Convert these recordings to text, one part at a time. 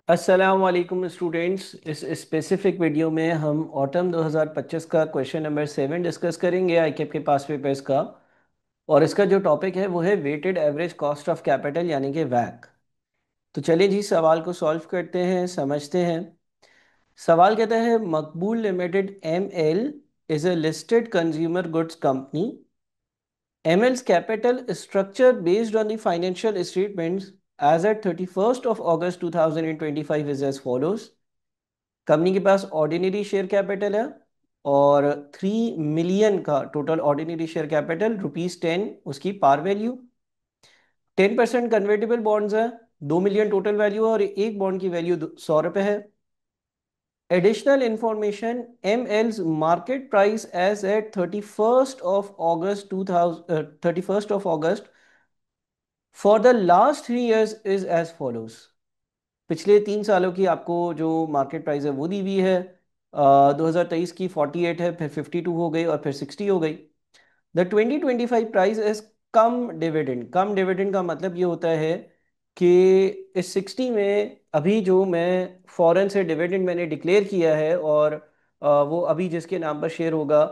अस्सलाम वालेकुम स्टूडेंट्स। इस स्पेसिफिक वीडियो में हम ऑटम 2025 का क्वेश्चन नंबर 7 डिस्कस करेंगे आईकेप के पास पेपर्स का। और इसका जो टॉपिक है वो है weighted average cost of capital यानी कि वैक। तो चलिए जी सवाल को सॉल्व करते हैं, समझते हैं। सवाल कहता है Maqbool limited M L is a listed consumer goods company. ML's capital structure based on the financial statements as at 31st of August 2025 is as follows. Company के पास ऑर्डिनरी शेयर कैपिटल है और 3 मिलियन का टोटल ऑर्डिनरी शेयर कैपिटल, ₹10 उसकी par value. 10% convertible bonds है, 2 million total value और एक bond की value ₹100 है। Additional information M L's market price as at 31st of August for the last 3 years is as follows. पिछले 3 सालों की आपको जो मार्केट प्राइस है वो दी हुई है। 2023 की 48 है, फिर 52 हो गई और फिर 60 हो गई। The 2025 price is come dividend. Come dividend का मतलब ये होता है कि इस 60 में अभी जो मैं फॉरेन से डिविडेंड मैंने डिक्लेयर किया है और वो अभी जिसके नाम पर शेयर होगा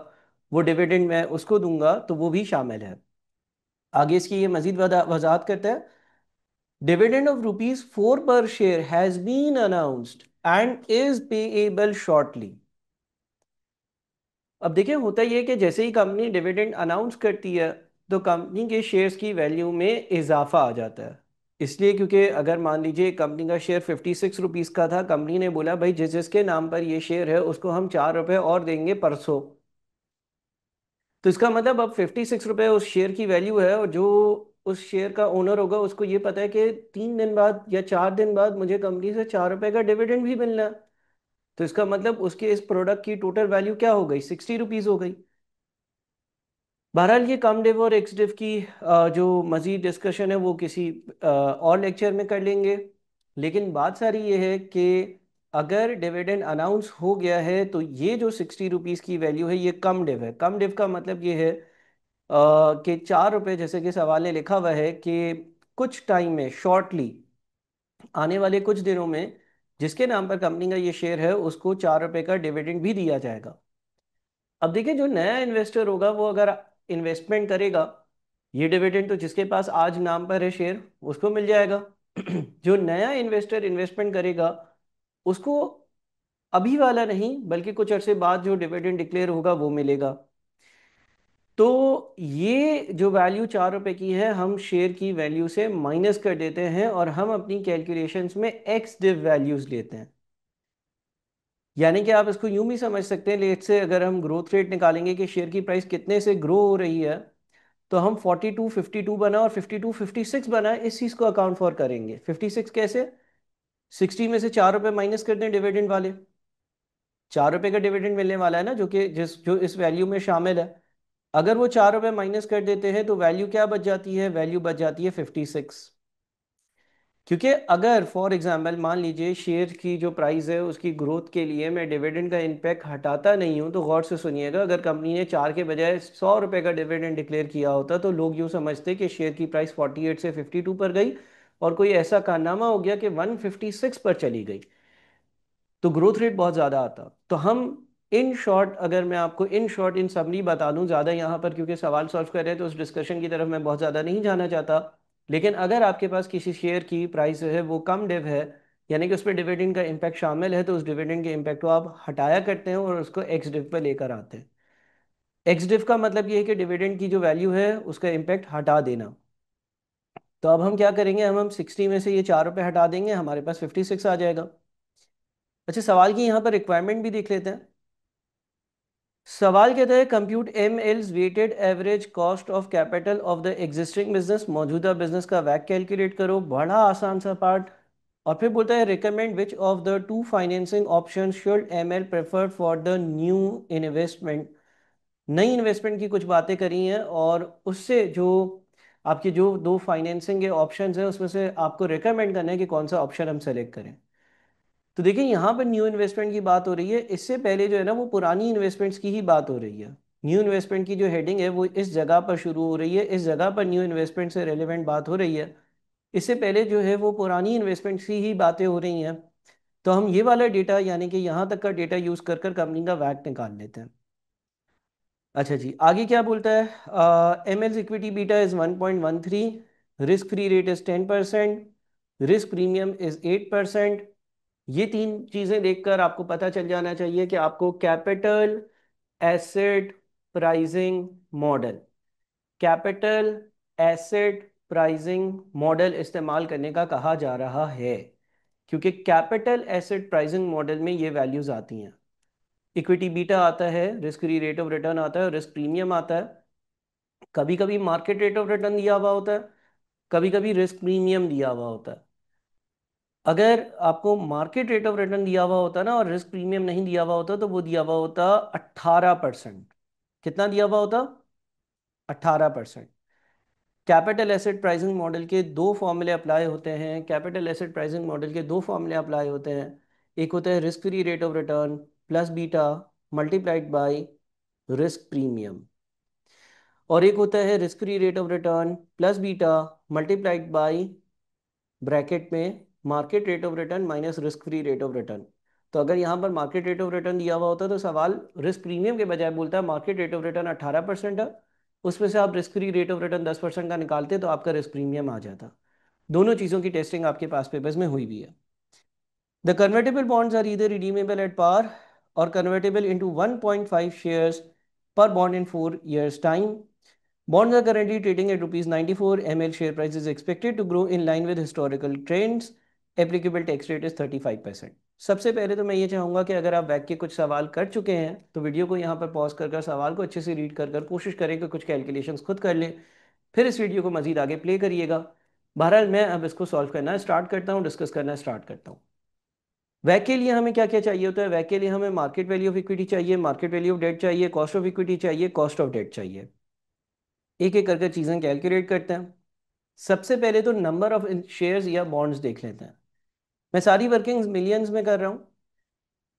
वो डिविडेंड मैं उसको दूंगा, तो वो भी शामिल है। आगे इसकी ये मजीद वजाहत करता है। Dividend of ₹4 per share has been announced and is payable shortly. अब देखिए होता ये है कि जैसे ही कंपनी डिविडेंड अनाउंस करती है तो कंपनी के शेयर्स की वैल्यू में इजाफा आ जाता है। इसलिए क्योंकि अगर मान लीजिए कंपनी का शेयर ₹56 का था, कंपनी ने बोला भाई जिस जिसके नाम पर ये शेयर है उसको हम ₹4 और देंगे परसों। तो इसका मतलब अब ₹56 उस शेयर की वैल्यू है और जो उस शेयर का ओनर होगा उसको ये पता है कि 3 दिन बाद या 4 दिन बाद मुझे कंपनी से ₹4 का डिविडेंड भी मिलना है। तो इसका मतलब उसके इस प्रोडक्ट की टोटल वैल्यू क्या हो गई, ₹60 हो गई। बहरहाल ये कम डिव और एक्स डिव की जो मजीद डिस्कशन है वो किसी और लेक्चर में कर लेंगे। लेकिन बात सारी ये है कि अगर डिविडेंड अनाउंस हो गया है तो ये जो ₹60 की वैल्यू है ये कम डिव है। कम डिव का मतलब ये है कि ₹4 जैसे कि सवाल ने लिखा हुआ है कि कुछ टाइम में, शॉर्टली, आने वाले कुछ दिनों में जिसके नाम पर कंपनी का ये शेयर है उसको ₹4 का डिविडेंड भी दिया जाएगा। अब देखिए जो नया इन्वेस्टर होगा वो अगर इन्वेस्टमेंट करेगा, ये डिविडेंड तो जिसके पास आज नाम पर है शेयर उसको मिल जाएगा। जो नया इन्वेस्टर इन्वेस्टमेंट करेगा उसको अभी वाला नहीं बल्कि कुछ अरसे बाद जो डिविडेंड डिक्लेयर होगा वो मिलेगा। तो ये जो वैल्यू ₹4 की है हम शेयर की वैल्यू से माइनस कर देते हैं और हम अपनी कैलकुलेशंस में एक्स डिव वैल्यूज लेते हैं। यानी कि आप इसको यूं भी समझ सकते हैं, लेट से अगर हम ग्रोथ रेट निकालेंगे कि शेयर की प्राइस कितने से ग्रो हो रही है, तो हम 42 52 बना और 52 56 बना इस चीज को अकाउंट फॉर करेंगे। 56 कैसे, 60 में से ₹4 माइनस कर दें डिविडेंड वाले। ₹4 का डिविडेंड मिलने वाला है ना, जो कि जिस जो इस वैल्यू में शामिल है। अगर वो ₹4 माइनस कर देते हैं तो वैल्यू क्या बच जाती है, वैल्यू बच जाती है 56। क्योंकि अगर फॉर एग्जांपल मान लीजिए शेयर की जो प्राइस है उसकी ग्रोथ के लिए मैं डिविडेंड का इम्पैक्ट हटाता नहीं हूं, तो गौर से सुनिएगा, अगर कंपनी ने 4 के बजाय ₹100 का डिविडेंड डिक्लेयर किया होता तो लोग यूं समझते कि शेयर की प्राइस 48 से 52 पर गई और कोई ऐसा कारनामा हो गया कि 156 पर चली गई, तो ग्रोथ रेट बहुत ज़्यादा आता। तो हम इन शॉर्ट, अगर मैं आपको इन शॉर्ट इन समरी बता दूं, ज़्यादा यहाँ पर क्योंकि सवाल सॉल्व कर रहे हैं तो उस डिस्कशन की तरफ मैं बहुत ज़्यादा नहीं जाना चाहता। लेकिन अगर आपके पास किसी शेयर की प्राइस है वो कम डिव है, यानी कि उस पर डिविडेंड का इम्पैक्ट शामिल है, तो उस डिविडेंड के इम्पैक्ट को आप हटाया करते हैं और उसको एक्स डिव पर लेकर आते हैं। एक्स डिव का मतलब ये है कि डिविडेंड की जो वैल्यू है उसका इम्पैक्ट हटा देना। तो अब हम क्या करेंगे, हम 60 में से ये ₹4 हटा देंगे, हमारे पास 56 आ जाएगा। अच्छा, सवाल की यहाँ पर रिक्वायरमेंट भी देख लेते हैं। सवाल कहता है compute M L's weighted average cost of capital of the existing business. मौजूदा बिजनेस का वैक कैलकुलेट करो, बड़ा आसान सा पार्ट। और फिर बोलता है recommend which of the two financing option should aim L prefer for the new investment. नई इन्वेस्टमेंट की कुछ बातें करी हैं और उससे जो आपके जो दो फाइनेंसिंग के ऑप्शंस हैं उसमें से आपको रिकमेंड करना है कि कौन सा ऑप्शन हम सेलेक्ट करें। तो देखिए यहाँ पर न्यू इन्वेस्टमेंट की बात हो रही है, इससे पहले जो है ना वो पुरानी इन्वेस्टमेंट्स की ही बात हो रही है। न्यू इन्वेस्टमेंट की जो हेडिंग है वो इस जगह पर शुरू हो रही है, इस जगह पर न्यू इन्वेस्टमेंट से रेलिवेंट बात हो रही है। इससे पहले जो है वो पुरानी इन्वेस्टमेंट्स की ही बातें हो रही हैं। तो हम ये वाला डेटा यानी कि यहाँ तक का डेटा यूज़ कर कर कंपनी का वैट निकाल लेते हैं। अच्छा जी, आगे क्या बोलता है? M L's equity beta is 1.13, risk free rate is 10%, risk premium is 8%। ये तीन चीज़ें देखकर आपको पता चल जाना चाहिए कि आपको capital asset pricing model, capital asset pricing model इस्तेमाल करने का कहा जा रहा है, क्योंकि कैपिटल एसेट प्राइसिंग मॉडल में ये वैल्यूज आती हैं। इक्विटी बीटा आता है, risk free rate of return आता है, रिस्क प्रीमियम आता है, कभी कभी मार्केट रेट ऑफ रिटर्न दिया हुआ होता है, कभी कभी रिस्क प्रीमियम दिया हुआ होता है। अगर आपको मार्केट रेट ऑफ रिटर्न दिया हुआ होता ना और रिस्क प्रीमियम नहीं दिया हुआ होता तो वो दिया हुआ होता 18%। कितना दिया हुआ होता? 18%। कैपिटल एसेट प्राइसिंग मॉडल के दो फॉर्मूले अप्लाई होते हैं, कैपिटल एसेट प्राइसिंग मॉडल के दो फॉर्मूले अप्लाई होते हैं। एक होता है risk free rate of return plus beta multiplied by risk premium, और एक होता है risk free rate of return plus beta multiplied by bracket में market rate of return minus risk free rate of return. तो अगर यहाँ पर market rate of return दिया हुआ होता तो सवाल रिस्क प्रीमियम के बजाय बोलता है मार्केट रेट ऑफ रिटर्न 18% है, उसमें से आप risk free rate of return 10% का निकालते तो आपका रिस्क प्रीमियम आ जाता। दोनों चीज़ों की टेस्टिंग आपके पास पेपर्स में हुई भी है। The convertible bonds are either redeemable at par और convertible into 1.5 shares per bond in 4 years time. Bonds are currently trading at rupees 94 ml. Share price is expected to grow in line with historical trends. Applicable tax rate is 35%। सबसे पहले तो मैं ये चाहूँगा कि अगर आप बैक के कुछ सवाल कर चुके हैं तो वीडियो को यहाँ पर पॉज कर सवाल को अच्छे से रीड कर कोशिश करें कि कुछ कैलकुलेशंस खुद कर लें, फिर इस वीडियो को मजीद आगे प्ले करिएगा। बहरहाल मैं अब इसको सॉल्व करना स्टार्ट करता हूँ, डिस्कस करना स्टार्ट करता हूँ। वैक के लिए हमें क्या क्या चाहिए होता है? वैक के लिए हमें मार्केट वैल्यू ऑफ इक्विटी चाहिए, मार्केट वैल्यू ऑफ डेट चाहिए, कॉस्ट ऑफ इक्विटी चाहिए, कॉस्ट ऑफ डेट चाहिए। एक एक करके चीज़ें कैलकुलेट करते हैं। सबसे पहले तो नंबर ऑफ शेयर्स या बॉन्ड्स देख लेते हैं। मैं सारी वर्किंग्स मिलियंस में कर रहा हूँ।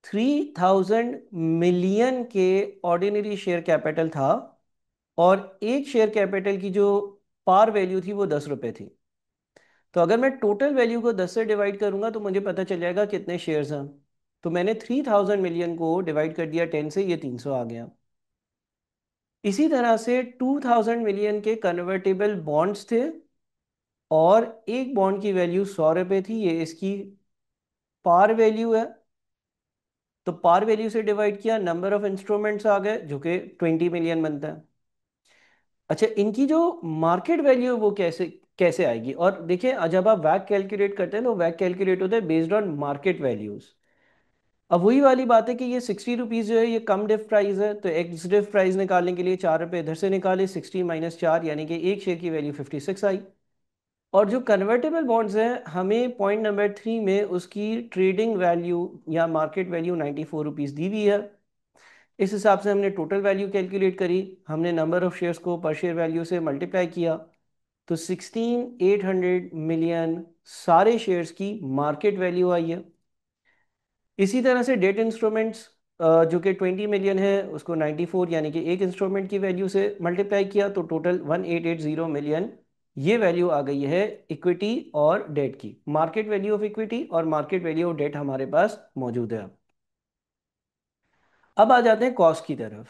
3000 मिलियन के ऑर्डिनरी शेयर कैपिटल था और एक शेयर कैपिटल की जो पार वैल्यू थी वो 10 रुपये थी। तो अगर मैं टोटल वैल्यू को 10 से डिवाइड करूंगा तो मुझे पता चल जाएगा कितने शेयर्स हैं। तो मैंने 3000 मिलियन को डिवाइड कर दिया 10 से, ये 300 आ गया। इसी तरह से 2000 मिलियन के कन्वर्टेबल बॉन्ड्स थे और एक बॉन्ड की वैल्यू 100 रुपये थी, ये इसकी पार वैल्यू है। तो पार वैल्यू से डिवाइड किया, नंबर ऑफ इंस्ट्रूमेंट्स आ गए जो कि 20 मिलियन बनता है। अच्छा, इनकी जो मार्केट वैल्यू है वो कैसे कैसे आएगी? और देखिए जब आप वैक कैलकुलेट करते हैं तो वैक कैलकुलेट होता है बेस्ड ऑन मार्केट वैल्यूज। अब वही वाली बात है कि ये 60 रुपीज़ जो है ये कम डिफ प्राइस है, तो एक्स डिफ प्राइस निकालने के लिए 4 रुपये इधर से निकाले, 60 माइनस 4 यानी कि एक शेयर की वैल्यू 56 आई। और जो कन्वर्टेबल बॉन्ड्स हैं हमें पॉइंट नंबर 3 में उसकी ट्रेडिंग वैल्यू या मार्केट वैल्यू 94 रुपीज़ दी हुई है। इस हिसाब से हमने टोटल वैल्यू कैलकुलेट करी, हमने नंबर ऑफ शेयर्स को पर शेयर वैल्यू से मल्टीप्लाई किया, तो 16,800 मिलियन सारे शेयर्स की मार्केट वैल्यू आई है। इसी तरह से डेट इंस्ट्रूमेंट्स जो कि 20 मिलियन है उसको 94 यानी कि एक इंस्ट्रूमेंट की वैल्यू से मल्टीप्लाई किया तो टोटल 1880 मिलियन ये वैल्यू आ गई है इक्विटी और डेट की। मार्केट वैल्यू ऑफ इक्विटी और मार्केट वैल्यू ऑफ डेट हमारे पास मौजूद है। अब आ जाते हैं कॉस्ट की तरफ।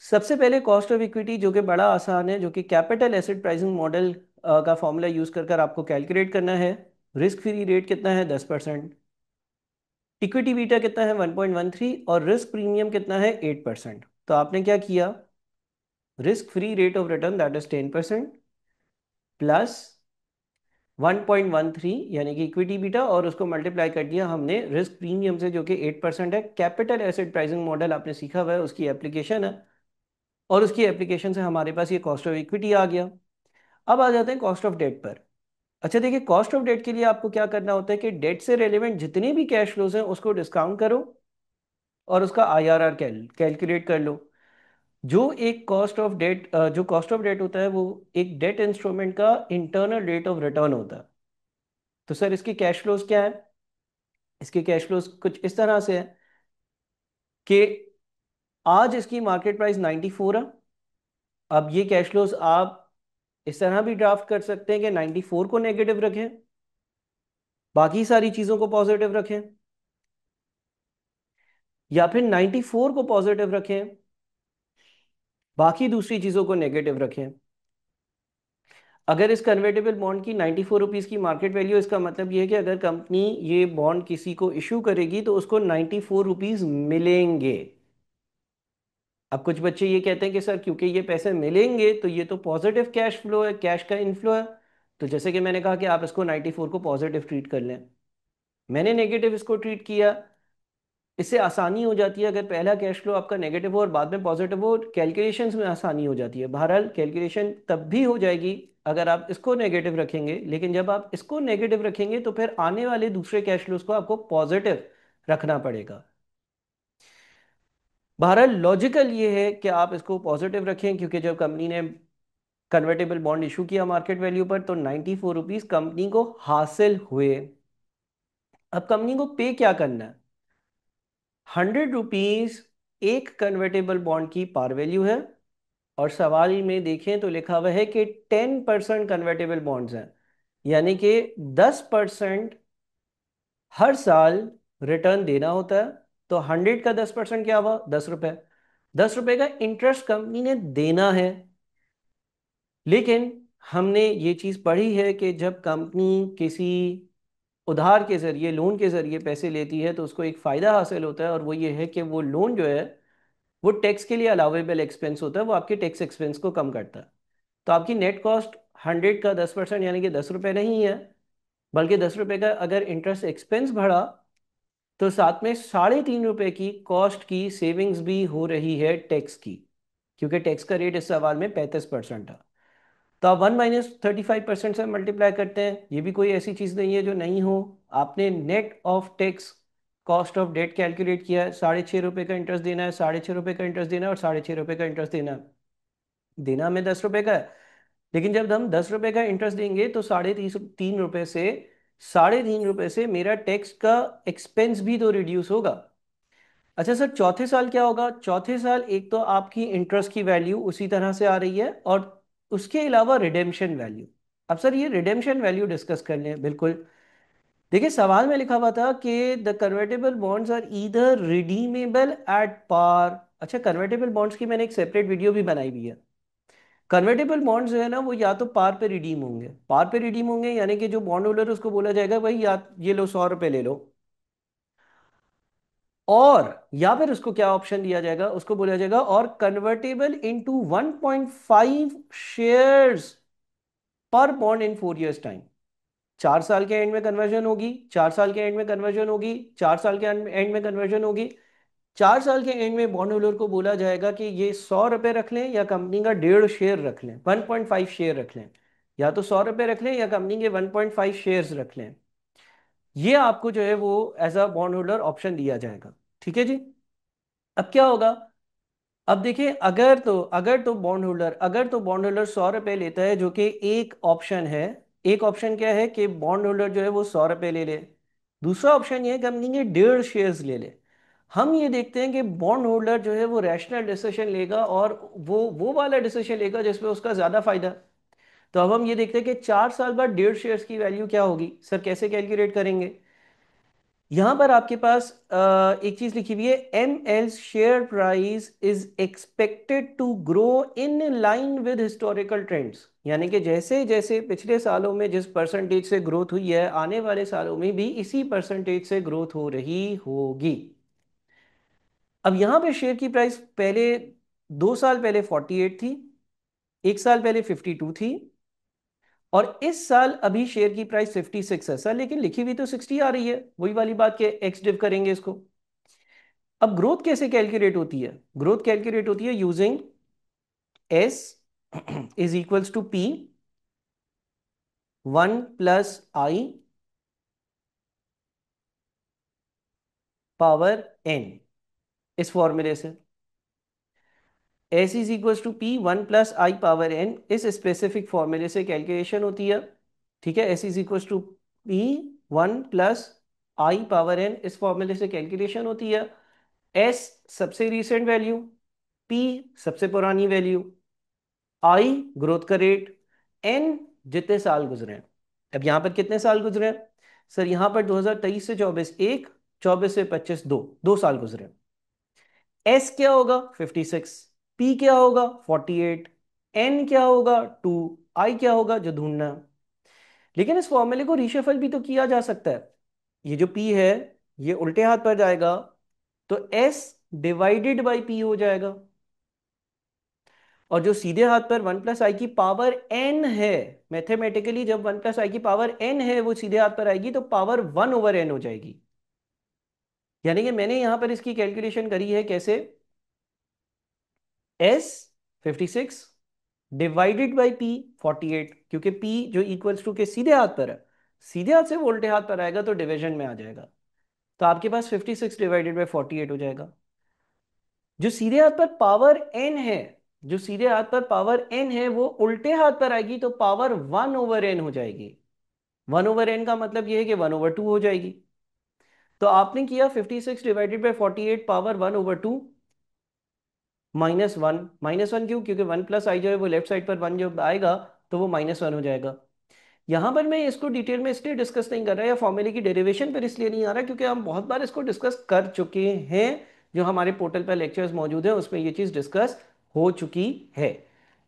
सबसे पहले कॉस्ट ऑफ इक्विटी जो कि बड़ा आसान है, जो कि कैपिटल एसेट प्राइसिंग मॉडल का फॉर्मूला यूज कर आपको कैलकुलेट करना है। रिस्क फ्री रेट कितना है? 10%। इक्विटी बीटा कितना है? 1.13। और रिस्क प्रीमियम कितना है? 8%। तो आपने क्या किया, risk free rate of return that is 10% plus 1.13 यानी कि इक्विटी बीटा और उसको मल्टीप्लाई कर दिया हमने रिस्क प्रीमियम से जो कि 8% है। कैपिटल एसेट प्राइसिंग मॉडल आपने सीखा हुआ है, उसकी एप्लीकेशन है और उसकी एप्लीकेशन से हमारे पास ये कॉस्ट ऑफ इक्विटी आ गया। अब आ जाते हैं कॉस्ट ऑफ डेट पर। अच्छा देखिए, कॉस्ट ऑफ डेट के लिए आपको क्या करना होता है कि डेट से रेलिवेंट जितने भी कैश फ्लोज हैं उसको डिस्काउंट करो और उसका आईआरआर कैलकुलेट कर लो। जो कॉस्ट ऑफ डेट होता है वो एक डेट इंस्ट्रूमेंट का इंटरनल रेट ऑफ रिटर्न होता है। तो सर इसके कैश फ्लोज क्या है? इसके कैश फ्लोज कुछ इस तरह से है कि आज इसकी मार्केट प्राइस 94 है। अब ये कैश फ्लोज आप इस तरह भी ड्राफ्ट कर सकते हैं कि 94 को नेगेटिव रखें बाकी सारी चीजों को पॉजिटिव रखें, या फिर 94 को पॉजिटिव रखें, बाकी दूसरी चीजों को नेगेटिव रखें। अगर इस कन्वर्टेबल बॉन्ड की 94 रुपीज की मार्केट वैल्यू, इसका मतलब ये है कि अगर कंपनी ये बॉन्ड किसी को इशू करेगी तो उसको 94 रुपीज मिलेंगे। अब कुछ बच्चे ये कहते हैं कि सर क्योंकि ये पैसे मिलेंगे तो ये तो पॉजिटिव कैश फ्लो है, कैश का इनफ्लो है। तो जैसे कि मैंने कहा कि आप इसको 94 को पॉजिटिव ट्रीट कर लें, मैंने नेगेटिव इसको ट्रीट किया। इससे आसानी हो जाती है, अगर पहला कैश फ्लो आपका नेगेटिव हो और बाद में पॉजिटिव हो, कैलकुलेशंस में आसानी हो जाती है। बहरहाल कैलकुलेशन तब भी हो जाएगी अगर आप इसको नेगेटिव रखेंगे, लेकिन जब आप इसको नेगेटिव रखेंगे तो फिर आने वाले दूसरे कैश फ्लोज को आपको पॉजिटिव रखना पड़ेगा। बहरहाल लॉजिकल ये है कि आप इसको पॉजिटिव रखें, क्योंकि जब कंपनी ने कन्वर्टेबल बॉन्ड इशू किया मार्केट वैल्यू पर तो 94 रुपीज कंपनी को हासिल हुए। अब कंपनी को पे क्या करना है? 100 रुपीज एक कन्वर्टेबल बॉन्ड की पार वैल्यू है, और सवाल में देखें तो लिखा हुआ है कि 10% कन्वर्टेबल बॉन्ड्स हैं, यानी कि 10% हर साल रिटर्न देना होता है। तो 100 का 10% क्या हुआ? 10 रुपए। 10 रुपए का इंटरेस्ट कंपनी ने देना है। लेकिन हमने ये चीज पढ़ी है कि जब कंपनी किसी उधार के जरिए, लोन के जरिए पैसे लेती है तो उसको एक फायदा हासिल होता है, और वो ये है कि वो लोन जो है वो टैक्स के लिए अलाउेबल एक्सपेंस होता है, वो आपके टैक्स एक्सपेंस को कम करता है। तो आपकी नेट कॉस्ट 100 का 10% यानी कि 10 रुपये नहीं है, बल्कि 10 रुपये का अगर इंटरेस्ट एक्सपेंस बढ़ा तो साथ में 3.5 रुपये की कॉस्ट की सेविंग्स भी हो रही है टैक्स की, क्योंकि टैक्स का रेट इस सवाल में 35% है। तो आप 1 - 35% से मल्टीप्लाई करते हैं, ये भी कोई ऐसी चीज़ नहीं है जो नहीं हो। आपने net of tax cost of debt calculate किया है, 6.5 रुपये का इंटरेस्ट देना है, 6.5 रुपये का इंटरेस्ट देना है, और 6.5 रुपये का इंटरेस्ट देना है। देना हमें 10 रुपये का है, लेकिन जब हम 10 रुपये का इंटरेस्ट देंगे तो 3.5 रुपये से 3.5 रुपये से मेरा टैक्स का एक्सपेंस भी तो रिड्यूस होगा। अच्छा सर, चौथे साल क्या होगा? चौथे साल एक तो आपकी इंटरेस्ट की वैल्यू उसी तरह से आ रही है, और उसके अलावा रिडेम्पशन वैल्यू। अब सर ये रिडेम्पशन वैल्यू डिस्कस कर लें। बिल्कुल, देखिए सवाल में लिखा हुआ था कि the convertible bonds are either redeemable at par. अच्छा, कन्वर्टेबल बॉन्ड्स की मैंने एक सेपरेट वीडियो भी बनाई हुई है। कन्वर्टेबल बॉन्ड्स जो है ना, वो या तो पार पे रिडीम होंगे, पार पे रिडीम होंगे यानी कि जो बॉन्ड होल्डर है उसको बोला जाएगा भाई या ये लो 100 रुपये ले लो, और या फिर उसको क्या ऑप्शन दिया जाएगा, उसको बोला जाएगा और convertible into 1.5 shares per bond in 4 years time. 4 साल के एंड में कन्वर्जन होगी, 4 साल के एंड में कन्वर्जन होगी, 4 साल के एंड में कन्वर्जन होगी। 4 साल के एंड में बॉन्ड होल्डर को बोला जाएगा कि ये 100 रुपये रख लें या कंपनी का 1.5 शेयर रख लें, 1.5 शेयर रख लें। या तो 100 रुपये रख लें या कंपनी के 1.5 शेयर्स रख लें। ये आपको जो है वो as a bond holder option दिया जाएगा। ठीक है जी। अब क्या होगा? अब देखिए, अगर तो बॉन्ड होल्डर 100 रुपये लेता है, जो कि एक ऑप्शन है। एक ऑप्शन क्या है कि बॉन्ड होल्डर जो है वो 100 रुपये ले ले। दूसरा ऑप्शन ये है कंपनी के 1.5 शेयर्स ले ले। हम ये देखते हैं कि बॉन्ड होल्डर जो है वो रैशनल डिसीजन लेगा, और वो वाला डिसीजन लेगा जिसमें उसका ज्यादा फायदा। तो अब हम ये देखते हैं कि 4 साल बाद 1.5 शेयर्स की वैल्यू क्या होगी। सर कैसे कैलकुलेट करेंगे? यहां पर आपके पास एक चीज लिखी हुई है, M L share price is expected to grow in line with historical trends. यानी कि जैसे जैसे पिछले सालों में जिस परसेंटेज से ग्रोथ हुई है, आने वाले सालों में भी इसी परसेंटेज से ग्रोथ हो रही होगी। अब यहां पे शेयर की प्राइस पहले, 2 साल पहले 48 थी, 1 साल पहले 52 थी, और इस साल अभी शेयर की प्राइस 56 है सर, लेकिन लिखी हुई तो 60 आ रही है। वही वाली बात के एक्स डिव करेंगे इसको। अब ग्रोथ कैसे कैलकुलेट होती है? ग्रोथ कैलकुलेट होती है using S is equals to P 1 + I power n। इस फॉर्मूले से S is equals to P 1 + I power n, इस स्पेसिफिक फॉर्मूले से कैलकुलेशन होती है। ठीक है, S is equals to P 1 + I power n, इस फॉर्मूले से कैलकुलेशन होती है। एस सबसे रिसेंट वैल्यू, पी सबसे पुरानी वैल्यू, आई ग्रोथ का रेट, एन जितने साल गुजरे हैं। अब यहां पर कितने साल गुजरे हैं? सर यहां पर 2023 से 24 एक, 24 से 25 दो, 2 साल गुजरे। एस क्या होगा 56, पी क्या होगा 48, एन क्या होगा 2, आई क्या होगा जो ढूंढना है। लेकिन इस फॉर्मूले को रीशफल भी तो किया जा सकता है। ये जो पी है ये उल्टे हाथ पर जाएगा, तो एस डिवाइडेड बाई पी हो जाएगा। और जो सीधे हाथ पर वन प्लस आई की पावर एन है, मैथमेटिकली जब वन प्लस आई की पावर एन है वो सीधे हाथ पर आएगी तो पावर 1/n हो जाएगी। यानी कि मैंने यहां पर इसकी कैलकुलेशन करी है कैसे, एस 56 डिवाइडेड बाई पी 48, क्योंकि पी जो इक्वल्स टू के सीधे हाथ पर है, सीधे हाथ से वो उल्टे हाथ पर आएगा तो डिवीजन में आ जाएगा। तो आपके पास 56 डिवाइडेड बाई 48 हो जाएगा। जो सीधे हाथ पर पावर एन है, जो सीधे हाथ पर पावर एन है वो उल्टे हाथ पर आएगी तो पावर 1/n हो जाएगी। 1/n का मतलब ये है कि 1/2 हो जाएगी। तो आपने किया 56 डिवाइडेड बाई 48 पावर 1/2 -1। -1 क्यों, क्योंकि वन प्लस आई जो है वो लेफ्ट साइड पर वन जब आएगा तो वो -1 हो जाएगा। यहां पर मैं इसको डिटेल में इसलिए डिस्कस नहीं कर रहा या फॉर्मूले की डेरिवेशन पर इसलिए नहीं आ रहा क्योंकि हम बहुत बार इसको डिस्कस कर चुके हैं। जो हमारे पोर्टल पर लेक्चर्स मौजूद हैं उसमें ये चीज़ डिस्कस हो चुकी है।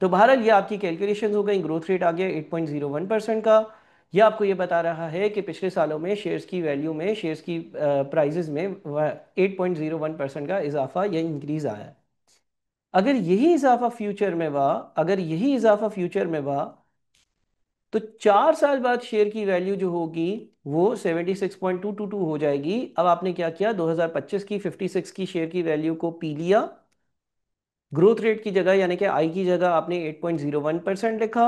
तो बहरहाल ये आपकी कैलकुलेशन हो गई, ग्रोथ रेट आ गया 8.01% का। ये आपको ये बता रहा है कि पिछले सालों में शेयर्स की वैल्यू में, शेयर्स की प्राइजेज में 8.01% का इजाफा या इंक्रीज आया है। अगर यही इजाफा फ्यूचर में हुआ, अगर यही इजाफा फ्यूचर में हुआ तो 4 साल बाद शेयर की वैल्यू जो होगी वो 76.222 हो जाएगी। अब आपने क्या किया, 2025 की 56 की शेयर की वैल्यू को पी लिया, ग्रोथ रेट की जगह यानी कि आई की जगह आपने 8.01% लिखा,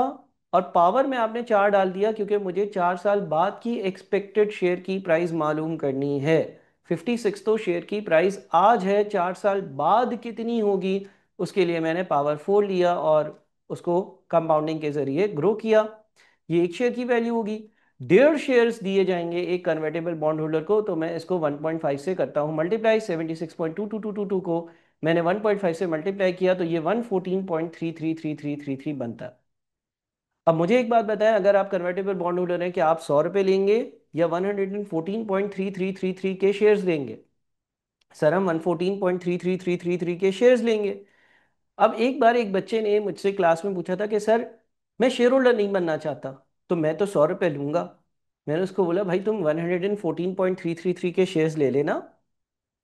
और पावर में आपने 4 डाल दिया क्योंकि मुझे 4 साल बाद की एक्सपेक्टेड शेयर की प्राइस मालूम करनी है। 56 तो शेयर की प्राइस आज है, 4 साल बाद कितनी होगी उसके लिए मैंने पावर 4 लिया और उसको कंपाउंडिंग के जरिए ग्रो किया। ये एक शेयर की वैल्यू होगी। 1.5 शेयर्स दिए जाएंगे एक कन्वर्टेबल बॉन्ड होल्डर को, तो मैं इसको 1.5 से करता हूँ मल्टीप्लाई। 76.22222 को मैंने 1.5 से मल्टीप्लाई किया तो ये 114.333333 बनता है। अब मुझे एक बात बताएं, अगर आप कन्वर्टेबल बॉन्ड होल्डर हैं, क्या आप 100 रुपये लेंगे या 114.3333 के शेयर्स लेंगे? सर हम 114.3333 के शेयर्स लेंगे। अब एक बार एक बच्चे ने मुझसे क्लास में पूछा था कि सर मैं शेयर होल्डर नहीं बनना चाहता, तो मैं तो 100 रुपये लूंगा। मैंने उसको बोला भाई तुम 114.333 के शेयर्स ले लेना,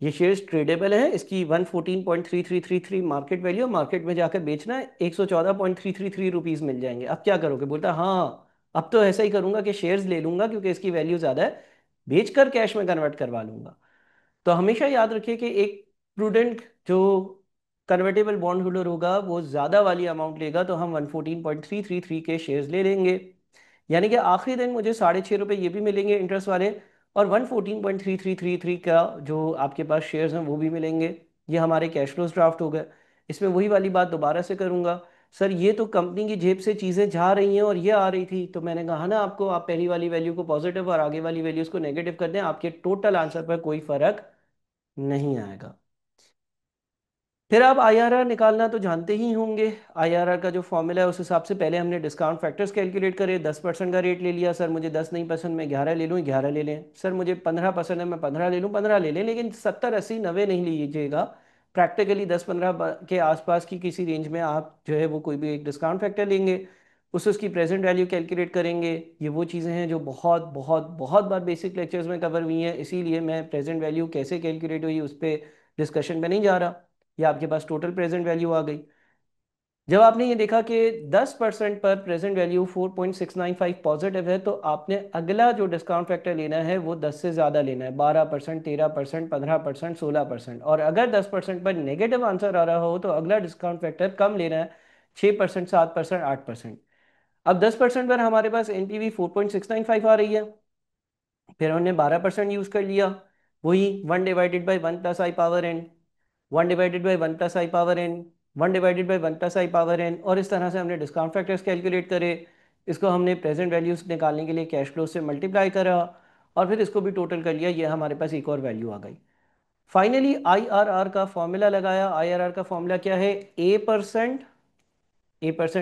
ये शेयर्स ट्रेडेबल है, इसकी 114.3333 मार्केट वैल्यू, मार्केट में जाकर बेचना है 114.333 रुपीज़ मिल जाएंगे। अब क्या करोगे? बोलता हाँ अब तो ऐसा ही करूंगा कि शेयर्स ले लूंगा क्योंकि इसकी वैल्यू ज़्यादा है, बेचकर कैश में कन्वर्ट करवा लूंगा। तो हमेशा याद रखिए कि एक प्रूडेंट जो कन्वर्टेबल बॉन्ड होल्डर होगा वो ज़्यादा वाली अमाउंट लेगा, तो हम 114.333 के शेयर्स ले लेंगे। यानी कि आखिरी दिन मुझे 6.5 रुपये ये भी मिलेंगे इंटरेस्ट वाले, और 114.3333 का जो आपके पास शेयर्स हैं वो भी मिलेंगे। ये हमारे कैश फ्लोज ड्राफ्ट हो गए। इसमें वही वाली बात दोबारा से करूंगा, सर ये तो कंपनी की जेब से चीज़ें जा रही हैं और ये आ रही थी, तो मैंने कहा ना आपको, आप पहली वाली वैल्यू को पॉजिटिव और आगे वाली वैल्यूज़ को नेगेटिव कर दें, आपके टोटल आंसर पर कोई फर्क नहीं आएगा। फिर आप आईआरआर निकालना तो जानते ही होंगे। आईआरआर का जो फॉर्मूला है उस हिसाब से पहले हमने डिस्काउंट फैक्टर्स कैलकुलेट करे। 10% का रेट ले लिया, सर मुझे 10 नहीं पसंद, मैं 11 ले लूँ, 11 ले लें। सर मुझे 15 पसंद है, मैं 15 ले लूँ, 15 ले लें। लेकिन 70 80 90 नहीं लीजिएगा, प्रैक्टिकली 10 15 के आसपास की किसी रेंज में आप जो है वो कोई भी एक डिस्काउंट फैक्टर लेंगे, उसकी प्रेजेंट वैल्यू कैलकुलेट करेंगे। ये वो चीज़ें हैं जो बहुत बहुत बहुत बार बेसिक लेक्चर्स में कवर हुई हैं, इसीलिए मैं प्रेजेंट वैल्यू कैसे कैलकुलेट हुई उस पर डिस्कशन पे नहीं जा रहा। या आपके पास टोटल प्रेजेंट वैल्यू आ गई। जब आपने ये देखा कि 10% पर प्रेजेंट वैल्यू 4.695 पॉजिटिव है, तो आपने अगला जो डिस्काउंट फैक्टर लेना है वो 10 से ज़्यादा लेना है, 12%, 13%, 15%, 16%। और अगर 10% पर नेगेटिव आंसर आ रहा हो तो अगला डिस्काउंट फैक्टर कम लेना है, 6%, 7%, 8%। अब 10% पर हमारे पास एनपीवी 4.695 आ रही है, फिर हमने 12% यूज़ कर लिया, वही 1/1 + i⁻n, 1/1 + i⁻n, 1/1 + i⁻n, और इस तरह से हमने डिस्काउंट फैक्टर्स कैलकुलेट करे। इसको हमने प्रेजेंट वैल्यूज निकालने के लिए कैश फ्लो से मल्टीप्लाई करा और फिर इसको भी टोटल कर लिया, ये हमारे पास एक और वैल्यू आ गई। फाइनली आईआरआर का फॉर्मूला लगाया। आईआरआर का फॉर्मूला क्या है? ए परसेंट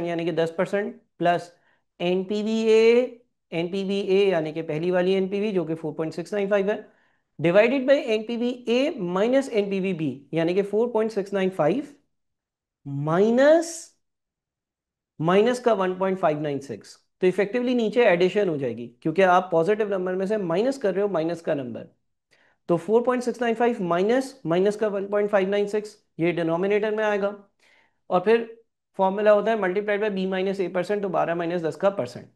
यानी कि 10% प्लस एनपीवीए एनपीवी ए यानी कि पहली वाली एनपीवी जो कि 4.695 है, divided by NPV A minus NPV B यानी कि 4.695 माइनस माइनस का 1.596। तो इफेक्टिवली नीचे एडिशन हो जाएगी क्योंकि आप पॉजिटिव नंबर में से माइनस कर रहे हो माइनस का नंबर। तो 4.695 माइनस माइनस का 1.596 ये डिनोमिनेटर में आएगा। और फिर फॉर्मूला होता है multiplied by B minus A percent, तो 12 माइनस 10 का परसेंट।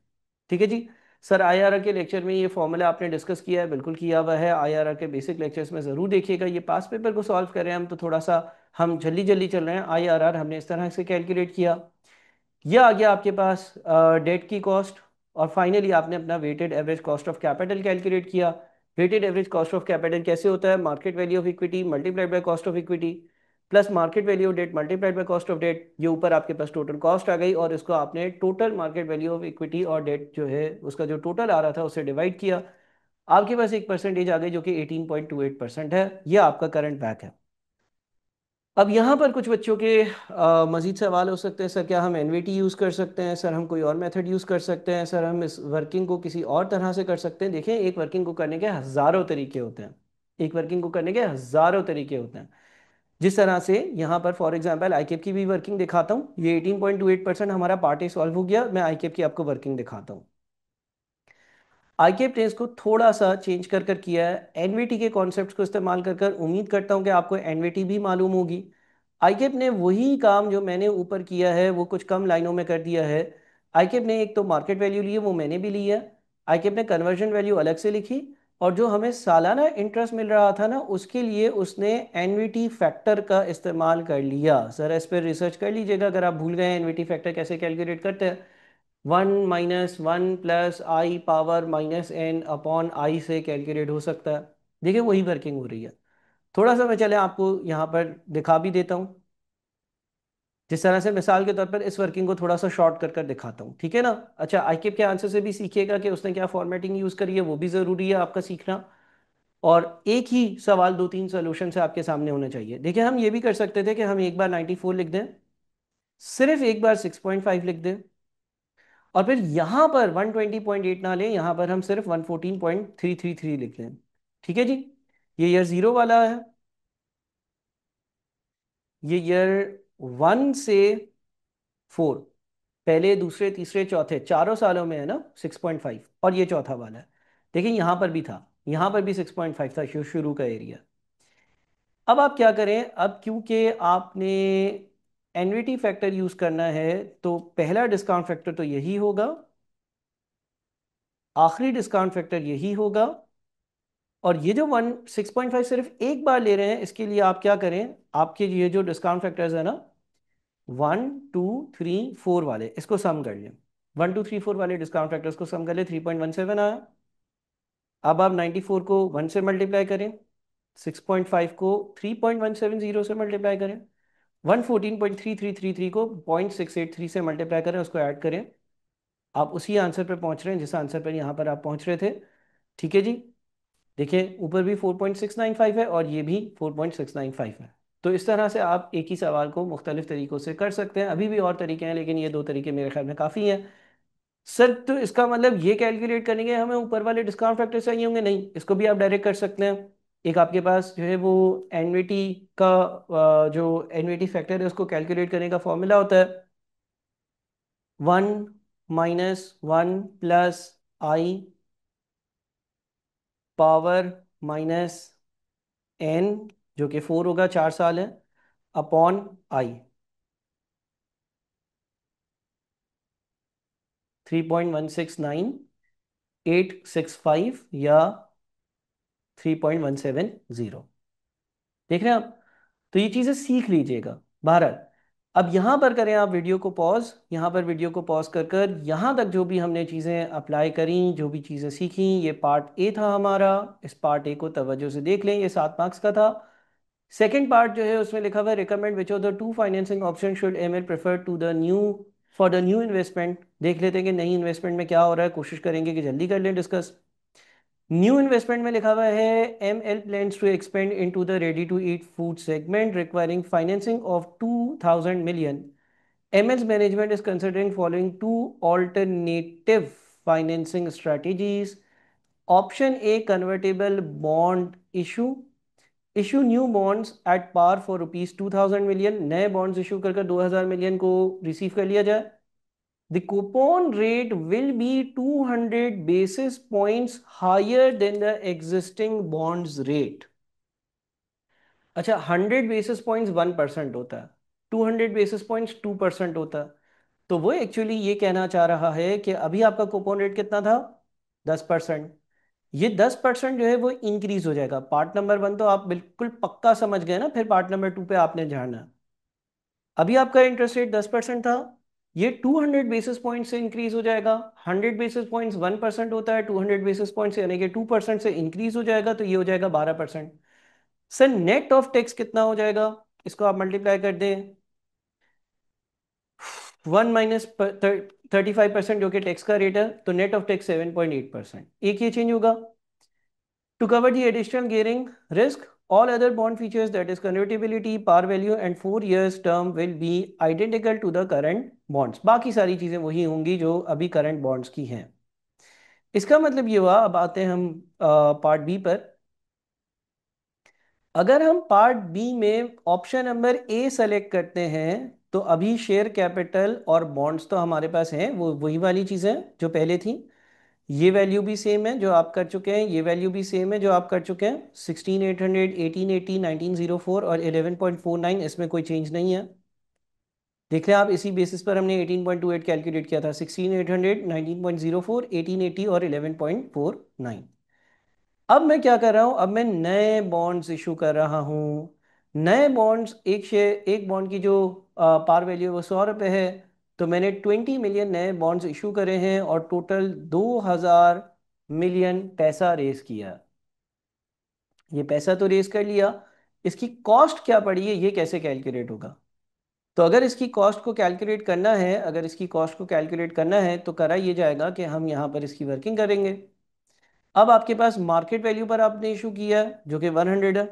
ठीक है जी। सर आईआरआर के लेक्चर में ये फॉर्मूला आपने डिस्कस किया है, बिल्कुल किया हुआ है। आईआरआर के बेसिक लेक्चर्स में ज़रूर देखिएगा। ये पास पेपर को सॉल्व कर रहे हैं हम, तो थोड़ा सा हम जल्दी जल्दी चल रहे हैं। आईआरआर हमने इस तरह से कैलकुलेट किया। यह आ गया आपके पास डेट की कॉस्ट। और फाइनली आपने अपना weighted average cost of capital calculate किया। Weighted average cost of capital कैसे होता है? Market value of equity multiplied by cost of equity plus market value of debt multiplied by cost of debt. ये ऊपर आपके पास total cost आ गई और इसको आपने total market value of equity और डेट जो है उसका जो टोटल आ रहा था उससे डिवाइड किया। आपके पास एक परसेंटेज आ गई जो कि 18.28% है। यह आपका करंट बैक है। अब यहाँ पर कुछ बच्चों के मज़ीद सवाल हो सकते हैं। सर क्या हम एनवीटी यूज़ कर सकते हैं? सर हम कोई और मेथड यूज़ कर सकते हैं? सर हम इस वर्किंग को किसी और तरह से कर सकते हैं? देखें, एक वर्किंग को करने के हज़ारों तरीके होते हैं। एक वर्किंग को करने के हज़ारों तरीके होते हैं। जिस तरह से यहाँ पर फॉर एग्जांपल आईकेप की भी वर्किंग दिखाता हूँ। ये 18.28% हमारा पार्ट ए सॉल्व हो गया। मैं आईकेप की आपको वर्किंग दिखाता हूँ। आईकेप ने इसको थोड़ा सा चेंज कर किया है एनवीटी के कॉन्सेप्ट्स को इस्तेमाल कर। उम्मीद करता हूँ कि आपको एनवीटी भी मालूम होगी। आईकेप ने वही काम जो मैंने ऊपर किया है वो कुछ कम लाइनों में कर दिया है। आईकेप ने एक तो मार्केट वैल्यू ली है, वो मैंने भी ली है। आईकेप ने कन्वर्जन वैल्यू अलग से लिखी और जो हमें सालाना इंटरेस्ट मिल रहा था ना उसके लिए उसने एनवीटी फैक्टर का इस्तेमाल कर लिया। सर इस पर रिसर्च कर लीजिएगा अगर आप भूल गए एनवीटी फैक्टर कैसे कैलकुलेट करते हैं। 1 - 1 plus I power minus N upon I से कैलकुलेट हो सकता है। देखिए वही वर्किंग हो रही है। थोड़ा सा मैं चले आपको यहाँ पर दिखा भी देता हूँ। जिस तरह से मिसाल के तौर पर इस वर्किंग को थोड़ा सा शॉर्ट कर दिखाता हूँ, ठीक है ना। अच्छा, आईकेप के आंसर से भी सीखिएगा कि उसने क्या फॉर्मेटिंग यूज़ करी है, वो भी ज़रूरी है आपका सीखना। और एक ही सवाल दो तीन सोल्यूशन से आपके सामने होना चाहिए। देखिए हम ये भी कर सकते थे कि हम एक बार 94 लिख दें, सिर्फ एक बार 6.5 लिख दें और फिर यहां पर 120.8 ना लें, यहां पर हम सिर्फ 114.333 लिख लें। ठीक है जी। ये ईयर जीरो वाला है, ये ईयर 1 से 4, पहले दूसरे तीसरे चौथे चारों सालों में है ना 6.5, और ये चौथा वाला है। देखिए यहां पर भी था, यहां पर भी 6.5 था शुरू का एरिया। अब आप क्या करें, अब क्योंकि आपने एन्युटी फैक्टर यूज करना है तो पहला डिस्काउंट फैक्टर तो यही होगा, आखिरी डिस्काउंट फैक्टर यही होगा, और ये जो 6.5 सिर्फ एक बार ले रहे हैं इसके लिए आप क्या करें, आपके ये जो डिस्काउंट फैक्टर्स है ना 1 2 3 4 वाले, इसको सम कर लें। 1 2 3 4 वाले डिस्काउंट फैक्टर्स को सम कर लें, 3.17 आया। अब आप 94 को 1 से मल्टीप्लाई करें, 6.5 को 3.170 से मल्टीप्लाई करें, 114.3333 को 0.683 से मल्टीप्लाई करें, उसको ऐड करें। आप उसी आंसर पर पहुंच रहे हैं जिस आंसर पर यहाँ पर आप पहुंच रहे थे। ठीक है जी। देखिए ऊपर भी 4.695 है और ये भी 4.695 है। तो इस तरह से आप एक ही सवाल को मुख्तलिफ तरीक़ों से कर सकते हैं। अभी भी और तरीके हैं लेकिन ये दो तरीके मेरे ख्याल में काफ़ी हैं। सर तो इसका मतलब ये कैलकुलेट करने के हमें ऊपर वाले डिस्काउंट फैक्टर चाहिए होंगे? नहीं, इसको भी आप डायरेक्ट कर सकते हैं। एक आपके पास जो है वो एनवीटी का जो एनवीटी फैक्टर है उसको कैलकुलेट करने का फॉर्मूला होता है 1 - 1 plus I power minus N, जो कि 4 होगा, 4 साल है, अपॉन आई 3.169865 या 3.170। देख रहे हैं आप? तो ये चीज़ें सीख लीजिएगा। बहरहाल अब यहाँ पर करें आप वीडियो को पॉज, यहाँ पर वीडियो को पॉज कर यहाँ तक जो भी हमने चीज़ें अप्लाई करी, जो भी चीज़ें सीखी, ये पार्ट ए था हमारा। इस पार्ट ए को तवज्जो से देख लें, ये 7 मार्क्स का था। सेकेंड पार्ट जो है उसमें लिखा हुआ है recommend which of the two financing option should ML prefer to the new for the new investment. देख लेते हैं कि नई इन्वेस्टमेंट में क्या हो रहा है, कोशिश करेंगे कि जल्दी कर लें डिस्कस। न्यू इन्वेस्टमेंट में लिखा हुआ है M L plans to expand into the ready to eat food segment requiring financing of 2000 million। MLs management is considering following two alternative financing strategies. Option A convertible bond issue, issue new bonds at par for ₹2000 million, नए bonds issue कर 2000 million को receive कर लिया जाए। The coupon rate will be 200 basis points higher than the existing bonds rate. अच्छा, 100 basis points 1% होता है, 200 basis points 2% होता है। तो वो एक्चुअली ये कहना चाह रहा है कि अभी आपका कूपन रेट कितना था, 10%। ये 10% जो है वो इंक्रीज हो जाएगा। पार्ट नंबर 1 तो आप बिल्कुल पक्का समझ गए ना, फिर पार्ट नंबर 2 पे आपने जाना है। अभी आपका इंटरेस्ट रेट 10% था, ये 200 basis points से इंक्रीज हो जाएगा। 100 basis points 1% होता है, 200 basis points यानी कि 2% से इंक्रीज हो जाएगा, तो ये हो जाएगा 12%। सर नेट ऑफ टैक्स कितना हो जाएगा, इसको आप मल्टीप्लाई कर दें, 1 - 35% जो कि टैक्स का रेट है, तो नेट ऑफ टैक्स 7.8%। एक ये चेंज होगा। To cover the additional gearing risk, all other bond features, that is convertibility, par value and 4 years term, will be identical to the current bonds। बाकी सारी चीजें वही होंगी जो अभी करंट बॉन्ड्स की हैं। इसका मतलब ये हुआ। अब आते हैं हम पार्ट बी पर। अगर हम पार्ट बी में ऑप्शन नंबर ए सेलेक्ट करते हैं, तो अभी शेयर कैपिटल और बॉन्ड्स तो हमारे पास हैं, वो वही वाली चीजें जो पहले थी। ये वैल्यू भी सेम है जो आप कर चुके हैं, ये वैल्यू भी सेम है जो आप कर चुके हैं। 16800, 1880, 1904 और 11.49, इसमें कोई चेंज नहीं है। देख रहे हैं आप, इसी बेसिस पर हमने 18.28 कैलकुलेट किया था। 16800, 1904, 1880 और 11.49। अब मैं क्या कर रहा हूं, अब मैं नए बॉन्ड्स इशू कर रहा हूं। नए बॉन्ड्स, एक शेयर, एक बॉन्ड की जो पार वैल्यू है वो ₹100 है। तो मैंने 20 मिलियन नए बॉन्ड्स इशू करे हैं और टोटल 2000 मिलियन पैसा रेस किया। ये पैसा तो रेस कर लिया, इसकी कॉस्ट क्या पड़ी है ये कैसे कैलकुलेट होगा। तो अगर इसकी कॉस्ट को कैलकुलेट करना है, अगर इसकी कॉस्ट को कैलकुलेट करना है तो करा ये जाएगा कि हम यहाँ पर इसकी वर्किंग करेंगे। अब आपके पास मार्केट वैल्यू पर आपने इशू किया है जो कि 100 है,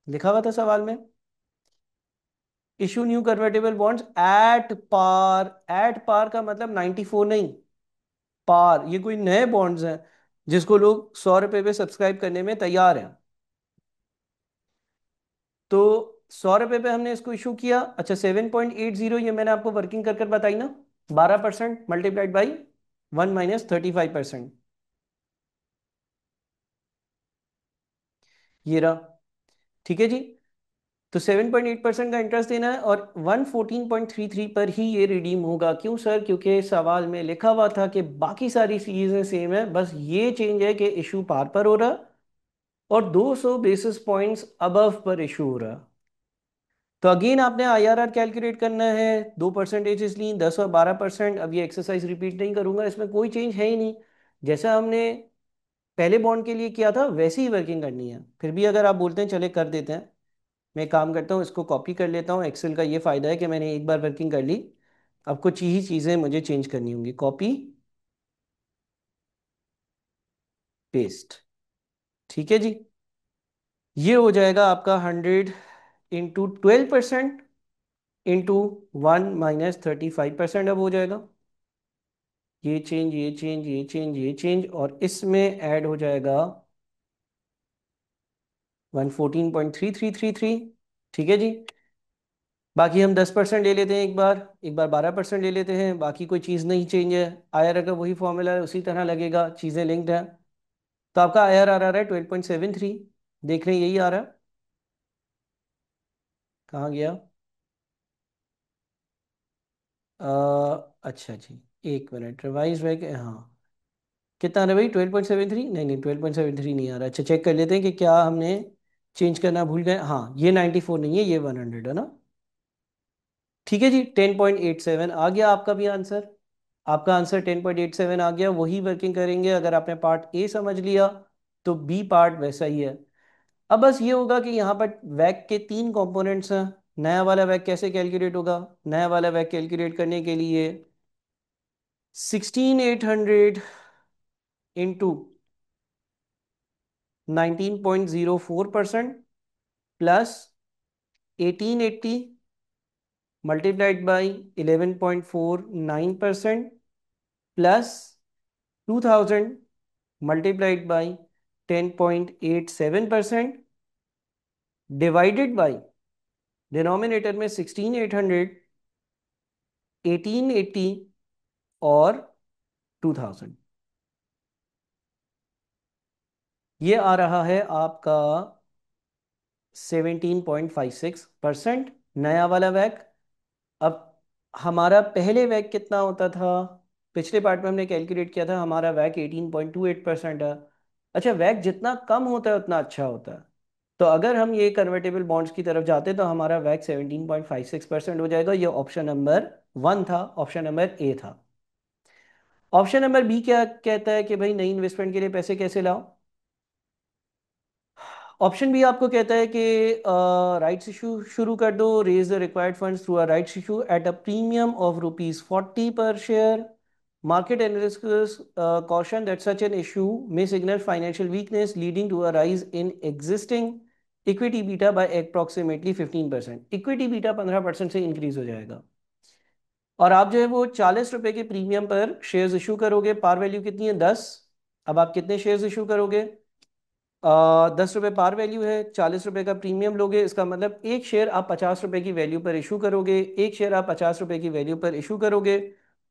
लिखा हुआ था सवाल में। Issue new convertible bonds at par, at par का मतलब 94 नहीं, पार। ये कोई नए बॉन्ड्स हैं जिसको लोग ₹100 पे सब्सक्राइब करने में तैयार हैं। तो ₹100 पे हमने इसको इशू किया। अच्छा, 7.80 ये मैंने आपको वर्किंग कर बताई ना, 12% मल्टीप्लाइड बाई 1 - 35%, ये रहा। ठीक है जी। तो 7.8% का इंटरेस्ट देना है और 114.33 पर ही ये रिडीम होगा। क्यों सर? क्योंकि सवाल में लिखा हुआ था कि बाकी सारी चीजें सेम है, बस ये चेंज है कि इशू पार पर हो रहा और 200 बेसिस पॉइंट्स अबव पर इशू हो रहा। तो अगेन आपने आईआरआर कैलकुलेट करना है। 2% इसलिए 10 और 12%। अब ये एक्सरसाइज रिपीट नहीं करूंगा, इसमें कोई चेंज है ही नहीं। जैसा हमने पहले बॉन्ड के लिए किया था वैसे ही वर्किंग करनी है। फिर भी अगर आप बोलते हैं चले कर देते हैं, मैं काम करता हूँ, इसको कॉपी कर लेता हूँ। एक्सेल का ये फ़ायदा है कि मैंने एक बार वर्किंग कर ली, अब कुछ ही चीज़ें मुझे चेंज करनी होंगी। कॉपी पेस्ट, ठीक है जी। ये हो जाएगा आपका 100 × 12% इंटू 1 - 35%। अब हो जाएगा ये चेंज, ये चेंज, ये चेंज, ये चेंज, और इसमें ऐड हो जाएगा 114.3333। ठीक है जी। बाकी हम 10% ले लेते हैं, एक बार 12% ले लेते हैं, बाकी कोई चीज़ नहीं चेंज है। आयर अगर वही फॉर्मूला है उसी तरह लगेगा, चीज़ें लिंक्ड हैं। तो आपका आयर आ रहा है 12.73। देख रहे हैं यही आ रहा है। कहाँ गया? अ, अच्छा जी, एक मिनट, रिवाइज बैक, हाँ। कितना आ रहा है भाई? 12.73? नहीं नहीं, 12.73 नहीं आ रहा। अच्छा, चेक कर लेते हैं कि क्या हमने चेंज करना भूल गए। हाँ, ये 94 नहीं है, ये 100 है ना। ठीक है जी, 10.87 आ गया आपका भी आंसर। आपका आंसर 10.87 आ गया। वही वर्किंग करेंगे। अगर आपने पार्ट ए समझ लिया तो बी पार्ट वैसा ही है। अब बस ये होगा कि यहाँ पर वैक के 3 कंपोनेंट्स हैं। नया वाला वैक कैसे कैलकुलेट होगा? नया वाला वैक कैलकुलेट करने के लिए 16800 into 19.04% plus 1880 multiplied by 11.49% plus 2000 multiplied by 10.87% divided by denominator में 16,800, 1880 और 2000। ये आ रहा है आपका 17.56% नया वाला वैक। अब हमारा पहले वैक कितना होता था? पिछले पार्ट में हमने कैलकुलेट किया था, हमारा वैक 18.28% है। अच्छा, वैक जितना कम होता है उतना अच्छा होता है। तो अगर हम ये कन्वर्टेबल बॉन्ड्स की तरफ जाते तो हमारा वैक 17.56% हो जाएगा। ये ऑप्शन नंबर 1 था, ऑप्शन नंबर ए था। ऑप्शन नंबर बी क्या कहता है कि भाई नई इन्वेस्टमेंट के लिए पैसे कैसे लाओ? ऑप्शन बी आपको कहता है कि राइट्स इशू शुरू कर दो, raise the required funds through a rights issue at a premium of ₹40 per share. Market analysts caution that such an issue may signal financial weakness leading to a rise in existing equity beta by approximately 15%। Equity beta 15% से increase हो जाएगा और आप जो है वो ₹40 के premium पर शेयर्स इशू करोगे। पार वैल्यू कितनी है? 10। अब आप कितने शेयर्स इशू करोगे? 10 रुपये पार वैल्यू है, ₹40 का प्रीमियम लोगे, इसका मतलब एक शेयर आप ₹50 की वैल्यू पर इशू करोगे। एक शेयर आप ₹50 की वैल्यू पर इशू करोगे।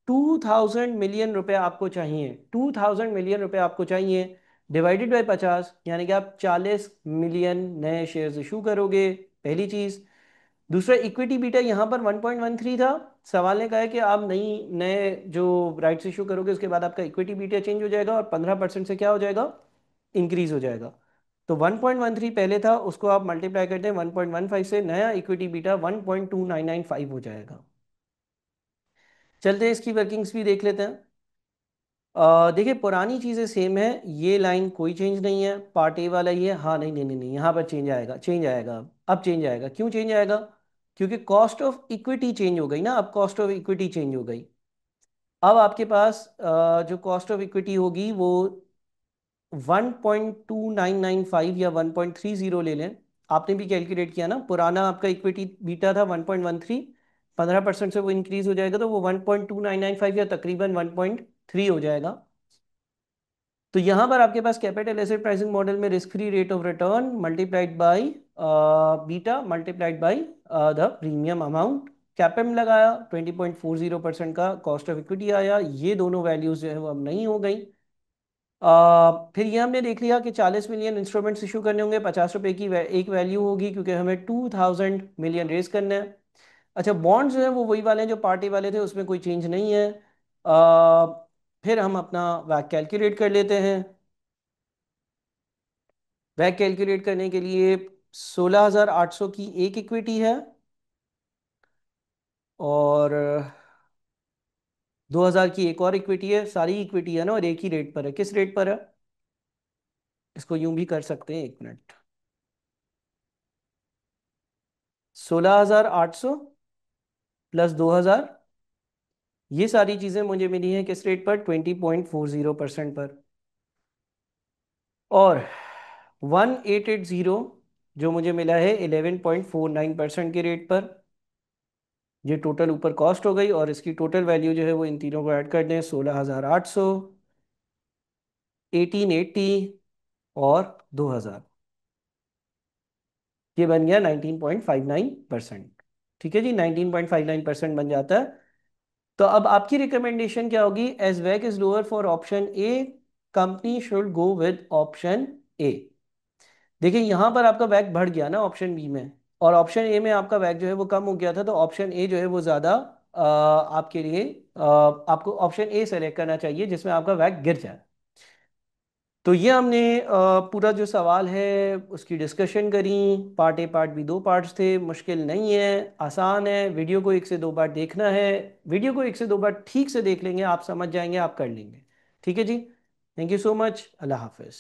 2000 मिलियन रुपए आपको चाहिए, 2000 मिलियन रुपए आपको चाहिए, डिवाइडेड बाय 50, यानी कि आप 40 मिलियन नए शेयर्स इशू करोगे। पहली चीज। दूसरा, इक्विटी बीटा यहाँ पर 1.13 था। सवाल ने कहा है कि आप नई नए जो राइट्स इशू करोगे उसके बाद आपका इक्विटी बीटा चेंज हो जाएगा और 15% से क्या हो जाएगा? इंक्रीज हो जाएगा। तो 1.13 पहले था, उसको आप मल्टीप्लाई करते हैं 1.15 से, नया इक्विटी बीटा 1.2995 हो जाएगा। चलते हैं इसकी वर्किंग्स भी देख लेते हैं। देखिए, पुरानी चीज़ें सेम है, ये लाइन कोई चेंज नहीं है। पार्ट ए वाला ये, हाँ नहीं नहीं नहीं नहीं, यहाँ पर चेंज आएगा, चेंज आएगा। अब चेंज आएगा, क्यों चेंज आएगा? क्योंकि कॉस्ट ऑफ इक्विटी चेंज हो गई ना, अब कॉस्ट ऑफ इक्विटी चेंज हो गई। अब आपके पास जो कॉस्ट ऑफ इक्विटी होगी वो 1.2995 या 1.30 ले लें। आपने भी कैलकुलेट किया ना, पुराना आपका इक्विटी बीटा था 1.13, 15% से वो इंक्रीज हो जाएगा तो वो 1.2995 या तकरीबन 1.3 हो जाएगा। तो यहाँ पर आपके पास कैपिटल एसेट प्राइसिंग मॉडल में risk free rate of return multiplied by beta multiplied by the premium amount, CAPM लगाया, 20.40% का कॉस्ट ऑफ इक्विटी आया। ये दोनों वैल्यूज जो है वो अब नहीं हो गई। फिर ये हमने देख लिया कि 40 मिलियन इंस्ट्रूमेंट्स इशू करने होंगे, ₹50 की एक वैल्यू होगी क्योंकि हमें 2000 मिलियन रेज करना है। अच्छा, बॉन्ड्स जो है वो वही वाले हैं जो पार्टी वाले थे, उसमें कोई चेंज नहीं है। आ, फिर हम अपना वैक कैलकुलेट कर लेते हैं। वैक कैलकुलेट करने के लिए 16,800 की एक इक्विटी है और 2,000 की एक और इक्विटी है। सारी इक्विटी है ना और एक ही रेट पर है। किस रेट पर है? इसको यूं भी कर सकते हैं, 1 मिनट। 16,800 प्लस 2,000, ये सारी चीज़ें मुझे मिली हैं किस रेट पर? 20.40% पर। और 1880 जो मुझे मिला है 11.49% के रेट पर। ये टोटल ऊपर कॉस्ट हो गई और इसकी टोटल वैल्यू जो है वो इन तीनों को ऐड कर दें, 16,800, 1880 और 2,000। ये बन गया 19.59%। ठीक है जी, 19.59% बन जाता है। तो अब आपकी रिकमेंडेशन क्या होगी? एज वैक is lower for option A, company should go with option A. देखिए, यहां पर आपका वैक बढ़ गया ना ऑप्शन बी में, और ऑप्शन ए में आपका वैक जो है वो कम हो गया था, तो ऑप्शन ए जो है वो ज्यादा आपके लिए आपको ऑप्शन ए सेलेक्ट करना चाहिए जिसमें आपका वैक गिर जाए। तो ये हमने पूरा जो सवाल है उसकी डिस्कशन करी। पार्ट ए पार्ट बी दो पार्ट्स थे, मुश्किल नहीं है, आसान है। वीडियो को एक से दो बार देखना है। वीडियो को एक से दो बार ठीक से देख लेंगे, आप समझ जाएंगे, आप कर लेंगे। ठीक है जी, थैंक यू सो मच, अल्लाह हाफिज़।